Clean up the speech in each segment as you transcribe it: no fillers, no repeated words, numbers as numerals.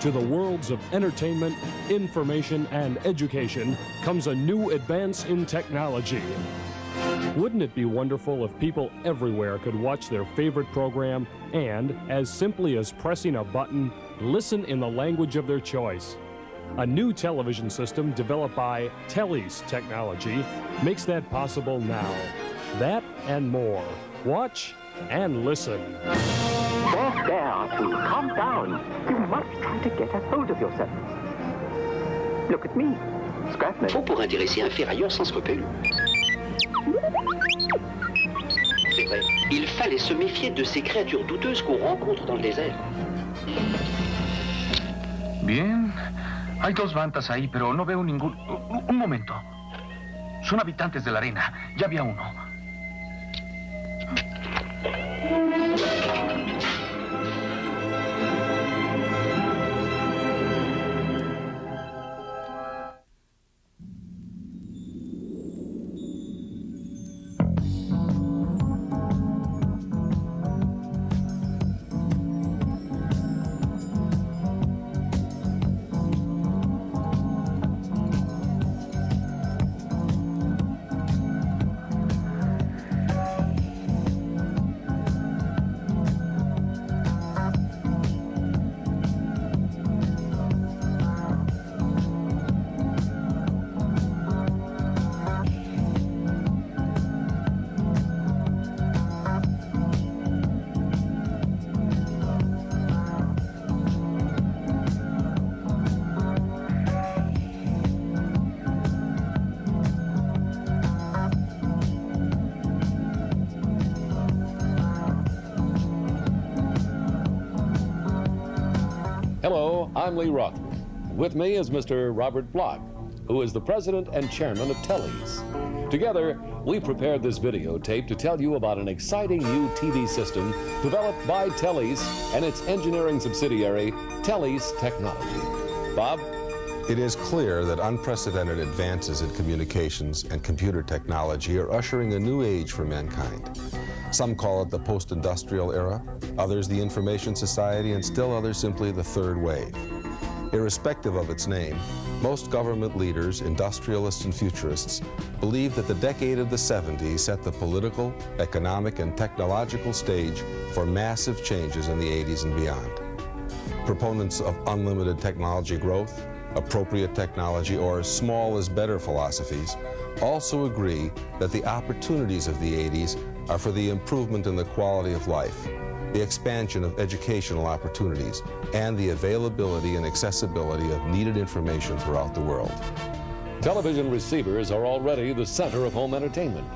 To the worlds of entertainment, information, and education comes a new advance in technology. Wouldn't it be wonderful if people everywhere could watch their favorite program and, as simply as pressing a button, listen in the language of their choice? A new television system developed by 80's Technology makes that possible now. That and more. Watch and listen. There, Archie. Calm down. You must try to get a hold of yourself. Look at me. Scrapman. Faut pour intéresser un ferrailleur sans scrupule. C'est vrai. Il fallait se méfier de ces créatures douteuses qu'on rencontre dans le désert. Bien. Hay dos bandas ahí, pero no veo ningún... Un momento. Son habitantes de la arena. Ya había uno. Hello, I'm Lee Rothman. With me is Mr. Robert Block, who is the president and chairman of 80's. Together, we prepared this videotape to tell you about an exciting new TV system developed by 80's and its engineering subsidiary, 80's Technology. Bob? It is clear that unprecedented advances in communications and computer technology are ushering a new age for mankind. Some call it the post-industrial era, others the information society, and still others simply the third wave. Irrespective of its name, most government leaders, industrialists, and futurists believe that the decade of the 70s set the political, economic, and technological stage for massive changes in the 80s and beyond. Proponents of unlimited technology growth, appropriate technology, or small is better philosophies also agree that the opportunities of the 80s are for the improvement in the quality of life, the expansion of educational opportunities, and the availability and accessibility of needed information throughout the world. Television receivers are already the center of home entertainment.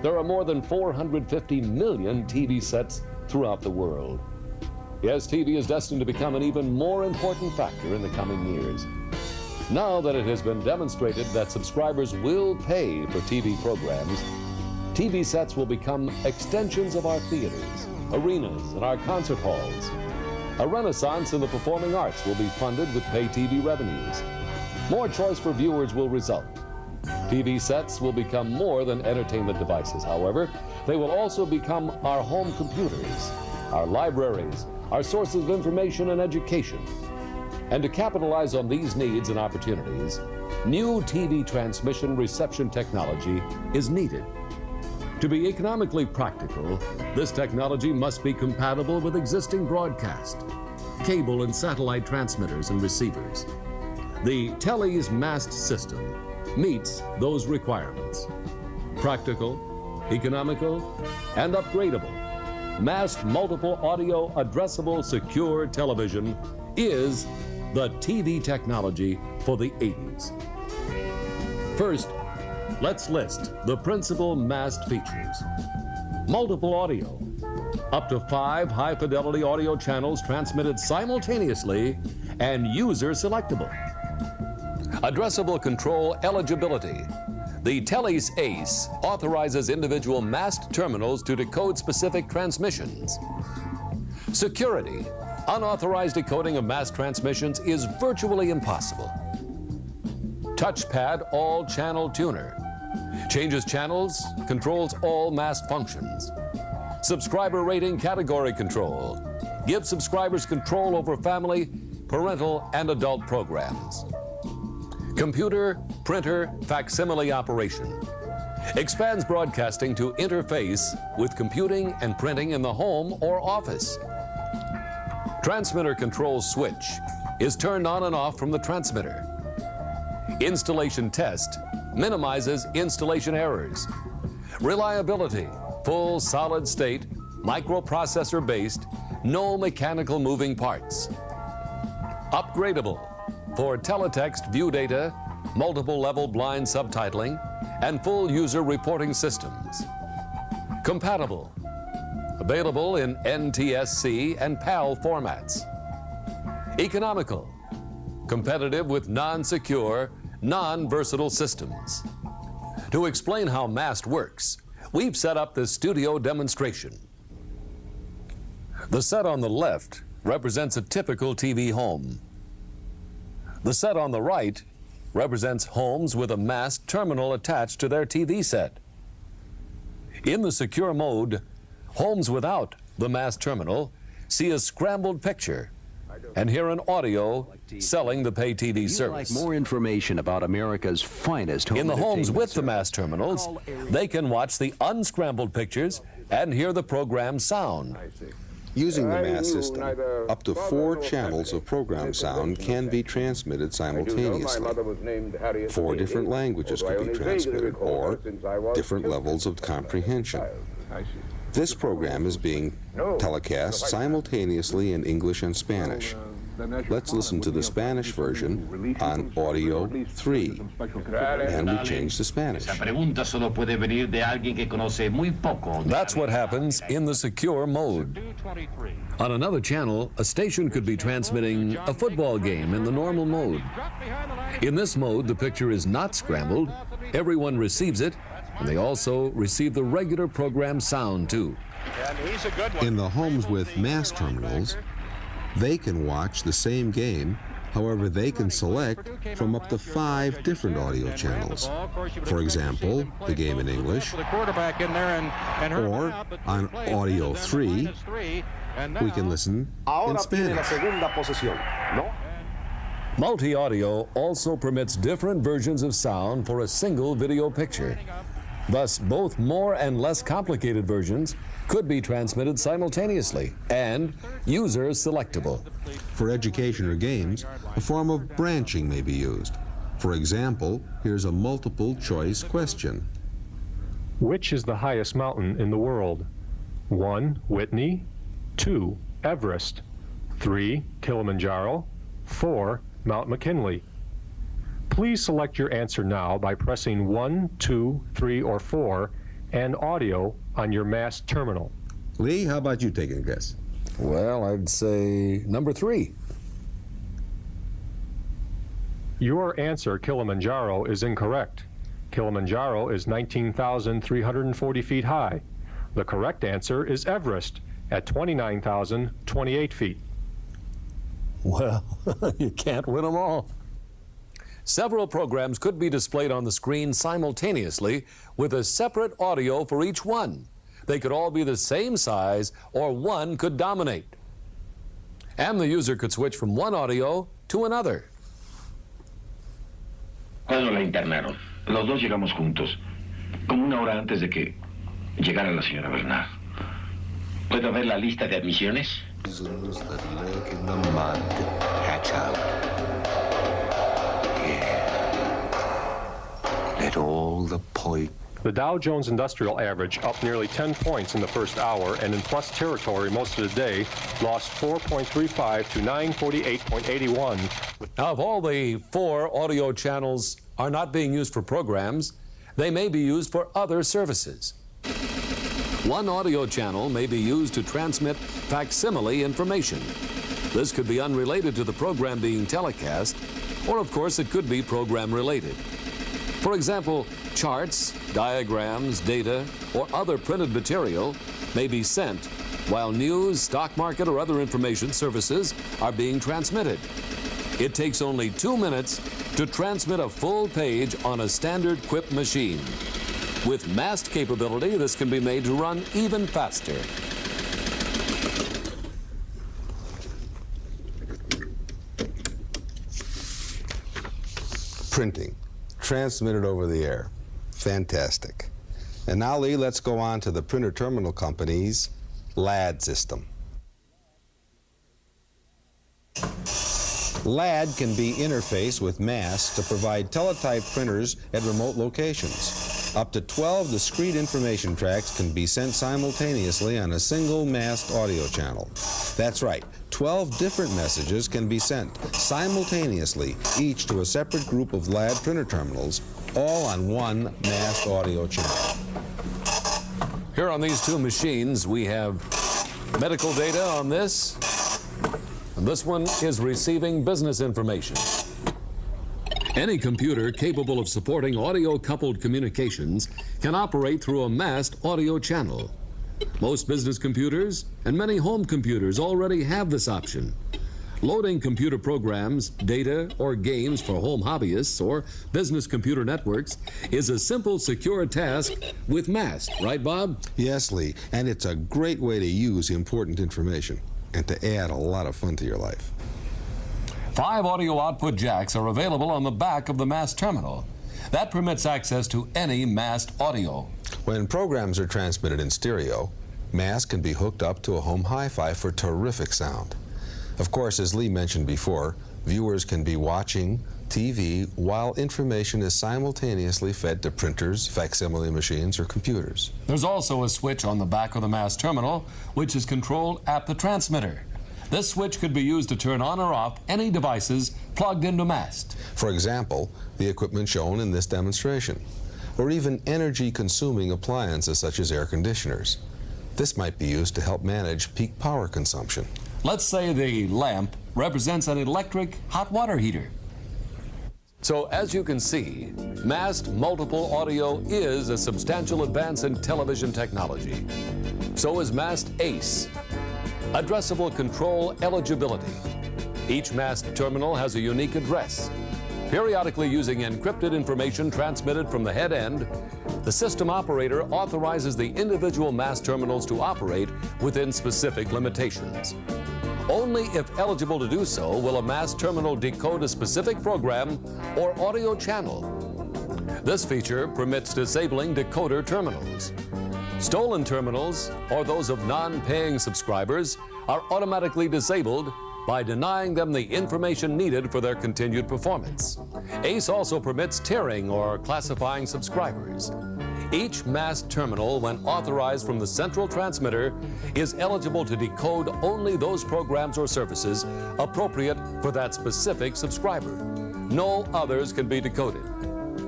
There are more than 450 million TV sets throughout the world. Yes, TV is destined to become an even more important factor in the coming years. Now that it has been demonstrated that subscribers will pay for TV programs, TV sets will become extensions of our theaters, arenas, and our concert halls. A renaissance in the performing arts will be funded with pay TV revenues. More choice for viewers will result. TV sets will become more than entertainment devices, however. They will also become our home computers, our libraries, our sources of information and education. And to capitalize on these needs and opportunities, new TV transmission reception technology is needed. To be economically practical, this technology must be compatible with existing broadcast, cable and satellite transmitters and receivers. The 80's MAAST system meets those requirements. Practical, economical, and upgradable. MAAST Multiple Audio Addressable Secure Television is the TV technology for the 80s. First, let's list the principal MAAST features. Multiple audio. Up to 5 high-fidelity audio channels transmitted simultaneously and user-selectable. Addressable control eligibility. The 80's ACE authorizes individual MAAST terminals to decode specific transmissions. Security. Unauthorized decoding of MAAST transmissions is virtually impossible. Touchpad all-channel tuner. Changes channels, controls all MAAST functions. Subscriber rating category control. Gives subscribers control over family, parental, and adult programs. Computer, printer, facsimile operation expands broadcasting to interface with computing and printing in the home or office. Transmitter control switch is turned on and off from the transmitter. Installation test minimizes installation errors. Reliability, full solid-state, microprocessor-based, no mechanical moving parts. Upgradable for teletext view data, multiple level blind subtitling, and full user reporting systems. Compatible. Available in NTSC and PAL formats. Economical. Competitive with non-secure, non-versatile systems. To explain how MAAST works, we've set up this studio demonstration. The set on the left represents a typical TV home. The set on the right represents homes with a MAAST terminal attached to their TV set. In the secure mode, homes without the MAAST terminal see a scrambled picture and hear an audio selling the pay TV service. Like more information about America's finest home In the homes with the service. MAAST terminals, they can watch the unscrambled pictures and hear the program sound. Using the MAAST system, up to 4 channels of program sound can be transmitted simultaneously. 4 different languages could be transmitted, or different levels of comprehension. This program is being telecast simultaneously in English and Spanish. Let's listen to the Spanish version on audio 3, and we change to Spanish. That's what happens in the secure mode. On another channel, a station could be transmitting a football game in the normal mode. In this mode, the picture is not scrambled, everyone receives it, and they also receive the regular program sound too. In the homes with MAAST terminals, they can watch the same game, however they can select from up to 5 different audio channels. For example, the game in English, or on audio 3, we can listen in Spanish. Multi-audio also permits different versions of sound for a single video picture. Thus, both more and less complicated versions could be transmitted simultaneously and user selectable. For education or games, a form of branching may be used. For example, here's a multiple choice question. Which is the highest mountain in the world? 1. Whitney. 2. Everest. 3. Kilimanjaro. 4. Mount McKinley. Please select your answer now by pressing 1, 2, 3, or 4 and audio on your MAAST terminal. Lee, how about you taking a guess? Well, I'd say number 3. Your answer, Kilimanjaro, is incorrect. Kilimanjaro is 19,340 feet high. The correct answer is Everest at 29,028 feet. Well, you can't win them all. Several programs could be displayed on the screen simultaneously with a separate audio for each one. They could all be the same size, or one could dominate. And the user could switch from one audio to another. Cuando la internaron, los dos llegamos juntos, como una hora antes de que llegara la señora Bernard. ¿Puedo ver la lista de admisiones? Those that lurk in the mud hatch out. Let all the The Dow Jones Industrial Average up nearly 10 points in the first hour, and in plus territory most of the day, lost 4.35 to 948.81. Now, if all the 4 audio channels are not being used for programs, they may be used for other services. One audio channel may be used to transmit facsimile information. This could be unrelated to the program being telecast, or of course it could be program related. For example, charts, diagrams, data, or other printed material may be sent while news, stock market, or other information services are being transmitted. It takes only 2 minutes to transmit a full page on a standard QUIP machine. With MAAST capability, this can be made to run even faster. printing, transmitted over the air. Fantastic. And now, Lee, let's go on to the printer terminal company's LAD system. LAD can be interfaced with MAAST to provide teletype printers at remote locations. Up to 12 discrete information tracks can be sent simultaneously on a single MAAST audio channel. That's right, 12 different messages can be sent simultaneously, each to a separate group of LAD printer terminals, all on one MAAST audio channel. Here on these two machines, we have medical data on this, and this one is receiving business information. Any computer capable of supporting audio-coupled communications can operate through a MAAST audio channel. Most business computers and many home computers already have this option. Loading computer programs, data, or games for home hobbyists or business computer networks is a simple, secure task with MAAST, right, Bob? Yes, Lee, and it's a great way to use important information and to add a lot of fun to your life. 5 audio output jacks are available on the back of the MAAST terminal. That permits access to any MAAST audio. When programs are transmitted in stereo, MAAST can be hooked up to a home hi-fi for terrific sound. Of course, as Lee mentioned before, viewers can be watching TV while information is simultaneously fed to printers, facsimile machines, or computers. There's also a switch on the back of the MAAST terminal, which is controlled at the transmitter. This switch could be used to turn on or off any devices plugged into MAAST. For example, the equipment shown in this demonstration, or even energy-consuming appliances such as air conditioners. This might be used to help manage peak power consumption. Let's say the lamp represents an electric hot water heater. So as you can see, MAAST multiple audio is a substantial advance in television technology. So is MAAST ACE, addressable control eligibility. Each MAAST terminal has a unique address. Periodically using encrypted information transmitted from the head end, the system operator authorizes the individual MAAST terminals to operate within specific limitations. Only if eligible to do so will a MAAST terminal decode a specific program or audio channel. This feature permits disabling decoder terminals. Stolen terminals, or those of non-paying subscribers, are automatically disabled by denying them the information needed for their continued performance. ACE also permits tiering or classifying subscribers. Each MAAST terminal, when authorized from the central transmitter, is eligible to decode only those programs or services appropriate for that specific subscriber. No others can be decoded.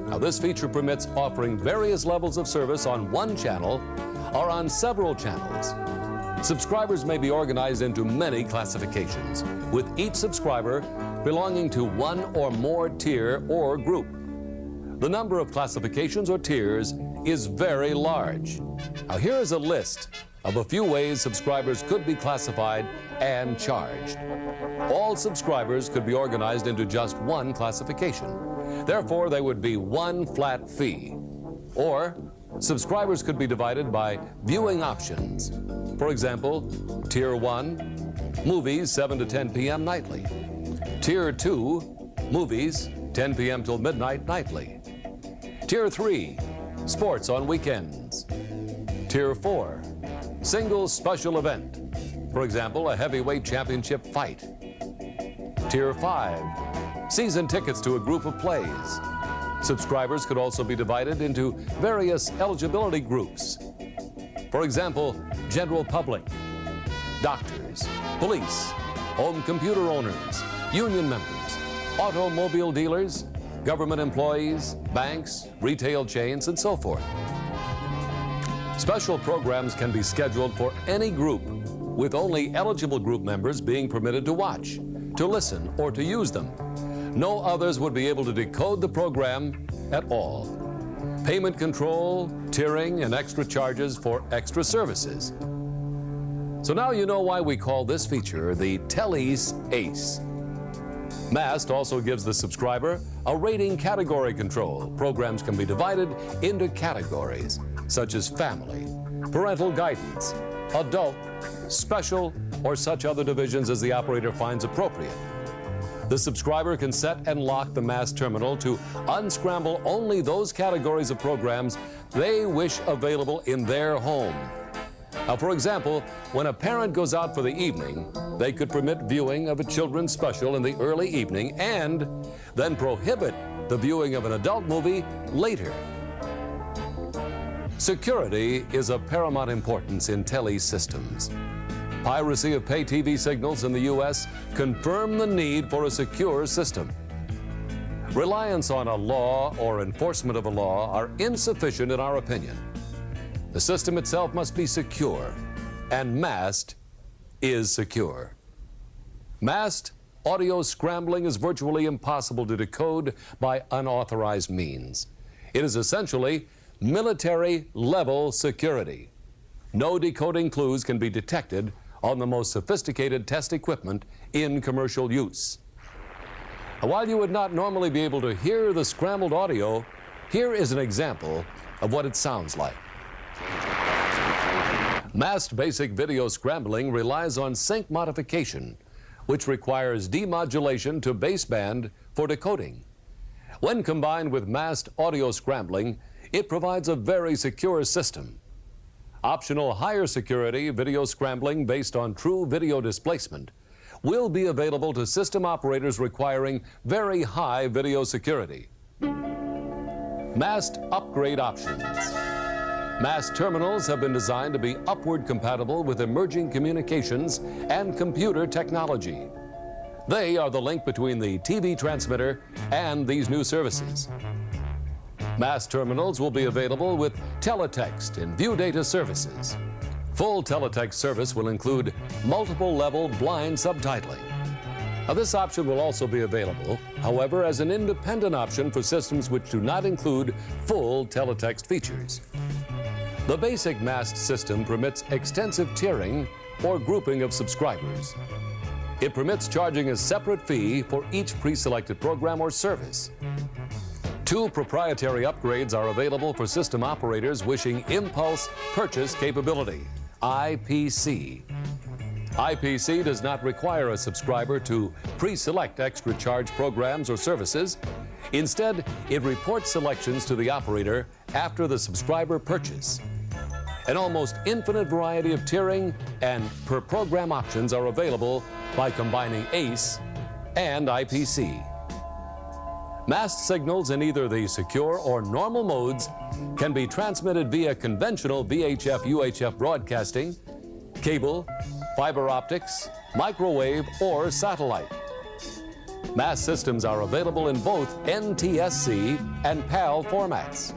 Now, this feature permits offering various levels of service on one channel or on several channels. Subscribers may be organized into many classifications, with each subscriber belonging to one or more tier or group. The number of classifications or tiers is very large. Now, here is a list of a few ways subscribers could be classified and charged. All subscribers could be organized into just one classification. Therefore, they would be one flat fee. Or, subscribers could be divided by viewing options. For example, Tier 1, movies 7 to 10 p.m. nightly. Tier 2, movies 10 p.m. till midnight nightly. Tier 3, sports on weekends. Tier 4, single special event. For example, a heavyweight championship fight. Tier 5, season tickets to a group of plays. Subscribers could also be divided into various eligibility groups. For example, general public, doctors, police, home computer owners, union members, automobile dealers, government employees, banks, retail chains, and so forth. Special programs can be scheduled for any group, with only eligible group members being permitted to watch, to listen, or to use them. No others would be able to decode the program at all. Payment control, tiering, and extra charges for extra services. So now you know why we call this feature the Telly's ACE. MAAST also gives the subscriber a rating category control. Programs can be divided into categories, such as family, parental guidance, adult, special, or such other divisions as the operator finds appropriate. The subscriber can set and lock the MAAST terminal to unscramble only those categories of programs they wish available in their home. Now, for example, when a parent goes out for the evening, they could permit viewing of a children's special in the early evening and then prohibit the viewing of an adult movie later. Security is of paramount importance in tele systems. Piracy of pay TV signals in the U.S. confirm the need for a secure system. Reliance on a law or enforcement of a law are insufficient in our opinion. The system itself must be secure, and MAAST is secure. MAAST audio scrambling is virtually impossible to decode by unauthorized means. It is essentially military-level security. No decoding clues can be detected on the most sophisticated test equipment in commercial use. While you would not normally be able to hear the scrambled audio, here is an example of what it sounds like. MAAST basic video scrambling relies on sync modification, which requires demodulation to baseband for decoding. When combined with MAAST audio scrambling, it provides a very secure system. Optional higher security video scrambling based on true video displacement will be available to system operators requiring very high video security. MAAST upgrade options. MAAST terminals have been designed to be upward compatible with emerging communications and computer technology. They are the link between the TV transmitter and these new services. MAAST terminals will be available with teletext and view data services. Full teletext service will include multiple level blind subtitling. Now, this option will also be available, however, as an independent option for systems which do not include full teletext features. The basic MAAST system permits extensive tiering or grouping of subscribers. It permits charging a separate fee for each pre-selected program or service. 2 proprietary upgrades are available for system operators wishing impulse purchase capability, IPC. IPC does not require a subscriber to pre-select extra charge programs or services. Instead, it reports selections to the operator after the subscriber purchase. An almost infinite variety of tiering and per-program options are available by combining ACE and IPC. MAAST signals in either the secure or normal modes can be transmitted via conventional VHF-UHF broadcasting, cable, fiber optics, microwave, or satellite. MAAST systems are available in both NTSC and PAL formats.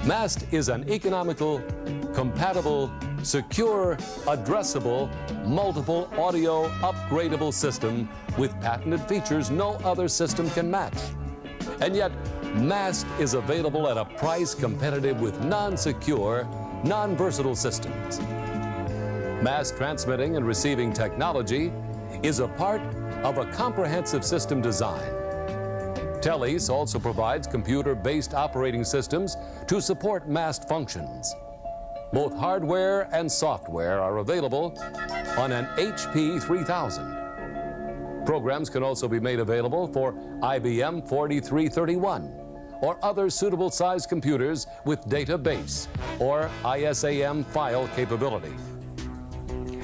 MAAST is an economical, compatible, secure, addressable, multiple audio upgradable system with patented features no other system can match. And yet, MAAST is available at a price competitive with non-secure, non-versatile systems. MAAST transmitting and receiving technology is a part of a comprehensive system design. Teles also provides computer-based operating systems to support MAAST functions. Both hardware and software are available on an HP 3000. Programs can also be made available for IBM 4331 or other suitable size computers with database or ISAM file capability.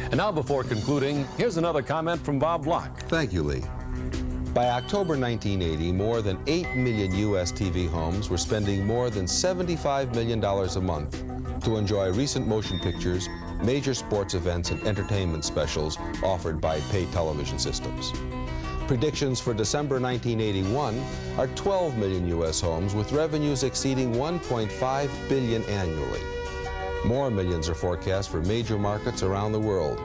And now, before concluding, here's another comment from Bob Block. Thank you, Lee. By October 1980, more than 8 million U.S. TV homes were spending more than $75 million a month to enjoy recent motion pictures, major sports events, and entertainment specials offered by pay television systems. Predictions for December 1981 are 12 million U.S. homes with revenues exceeding $1.5 billion annually. More millions are forecast for major markets around the world.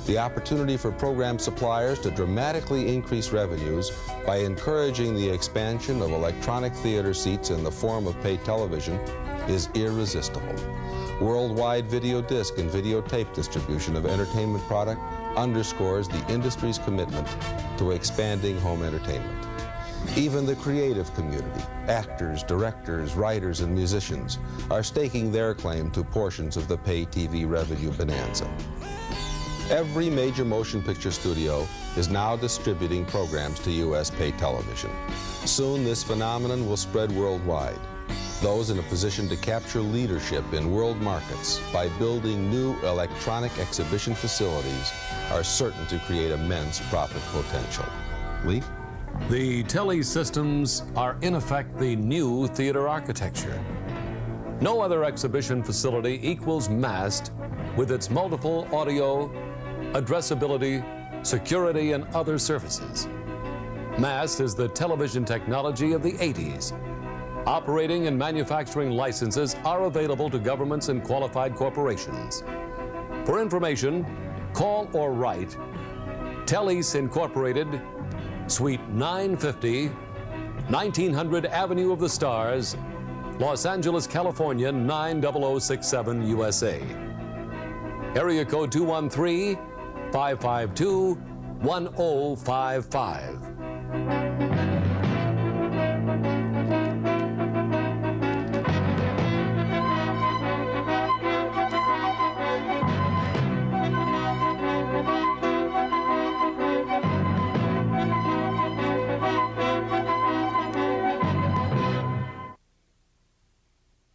The opportunity for program suppliers to dramatically increase revenues by encouraging the expansion of electronic theater seats in the form of pay television is irresistible. Worldwide video disc and videotape distribution of entertainment product underscores the industry's commitment to expanding home entertainment. Even the creative community, actors, directors, writers, and musicians are staking their claim to portions of the pay TV revenue bonanza. Every major motion picture studio is now distributing programs to U.S. pay television. Soon this phenomenon will spread worldwide. Those in a position to capture leadership in world markets by building new electronic exhibition facilities are certain to create immense profit potential. Lee? The tele systems are in effect the new theater architecture. No other exhibition facility equals MAAST with its multiple audio, addressability, security, and other services. MAAST is the television technology of the 80s. Operating and manufacturing licenses are available to governments and qualified corporations. For information, call or write Teles Incorporated, Suite 950, 1900 Avenue of the Stars, Los Angeles, California 90067, USA. Area code 213-552-1055.